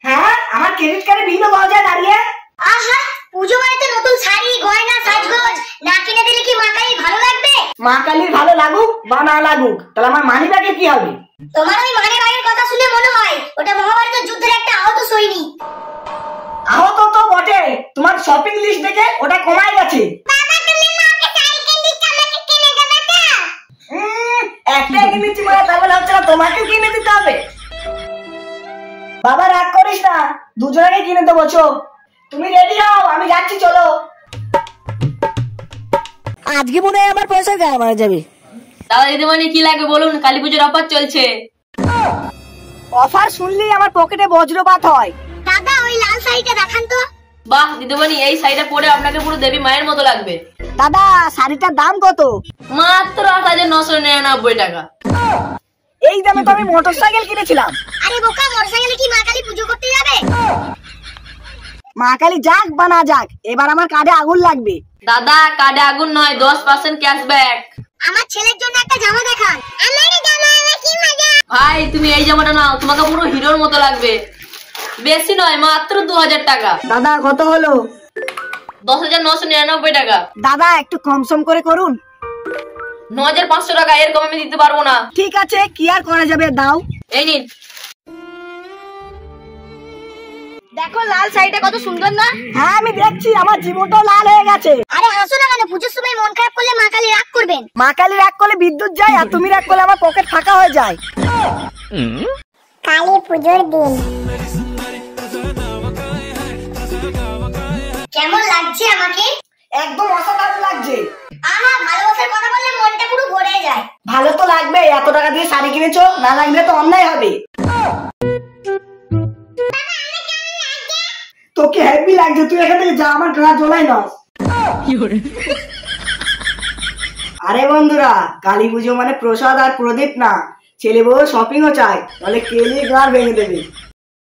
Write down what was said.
হ্যাঁ, আমার ক্রেডিট কার্ডে বিলও পাওয়া যায় দাঁড়িয়ে। আহা, পুজো বাড়িতে নতুন শাড়ি গয়না সাজগোজ না কিনে দিলে কি মা কালী ভালো লাগবে? মা কালীর ভালো লাগুক বা না লাগুক, তাহলে আমার মানি ব্যাগে কি হবে? তোমার ওই মানি ব্যাগের কথা শুনে মনে হয় ওটা মহাভারতের যুদ্ধের একটা আহত সৈনিক। আহত তো বটে, তোমার শপিং লিস্ট দেখে ওটা কমাই গেছে। বাবা, তুমি মাকে সাইকেল দিতে আমাকে কিনে দেবে না? একটা কিনেছি মা, তাহলে হচ্ছে না তোমাকেও কিনে দিতে হবে। বাবা রাগ করিস না, দুজনকে কিনে দেবো। তুমি রেডি হও, আমি যাচ্ছি, চলো। আজকে মনে হয় আমার পয়সা গায়ে মারা যাবে। দাদা দিদিমণি কি লাগবে বলুন, কালী পুজোর অফার চলছে। অফার শুনলেই আমার পকেটে বজ্রপাত হয়। দাদা, ওই লাল শাড়িটা দেখান তো। বাহ দিদিমণি, এই শাড়িটা পরে আপনাকে পুরো দেবী মায়ের মতো লাগবে। দাদা, শাড়িটার দাম কত? মাত্র 8,999 টাকা। এই দামে তো আমি মোটরসাইকেল কিনেছিলাম। আরে বোকা, মোটরসাইকেলে কি মা কালী পুজো করতে যাবে? মা কালী যাক বা না যাক, এবার আমার কার্ডে আগুন লাগবে। দাদা, কার্ডে আগুন নয়, 10% ক্যাশব্যাক। আমার ছেলের জন্য একটা জামা দেখান। আমার জামা আমার কি মজা। ভাই তুমি এই জামাটা নাও, তোমাকে পুরো হিরোর মতো লাগবে। বেশি নয়, মাত্র 2000 টাকা। দাদা কত হলো? 10,999 টাকা। দাদা একটু কম সম করে করুন। 9,500 টাকা, এর কম আমি দিতে পারবো না। ঠিক আছে, কি আর করা যাবে, দাও। এই নিন। দেখো লাল শাড়িটা কত সুন্দর না? হ্যাঁ আমি দেখছি, আমার জীবনটাও লাল হয়ে গেছে। আরে হাসো না কেন, পুজোর সময় মন খারাপ করলে মা কালী রাগ করবেন। মা কালী রাগ করলে বিদ্যুৎ যায়, আর তুমি রাগ করলে আমার পকেট ফাঁকা হয়ে যায়। কালী পুজোর দিন কেমন লাগছে আমাকে? একদম অসাধারণ লাগছে। আহা, ভালোবাসার কথা বললে মনটা পুরো ভরে যায়। ভালো তো লাগবে, এত টাকা দিয়ে শাড়ি কিনেছো, না লাগলে তো অন্যায় হবে। তোকে হ্যাপি লাগছে, তুই এখান থেকে যা, আমার গা জ্বলাই না। আরে বন্ধুরা, কালী পুজো মানে প্রসাদ আর প্রদীপ না, ছেলে বউ শপিংও চাই, তাহলে কেলিয়ে গাড় ভেঙে দেবে।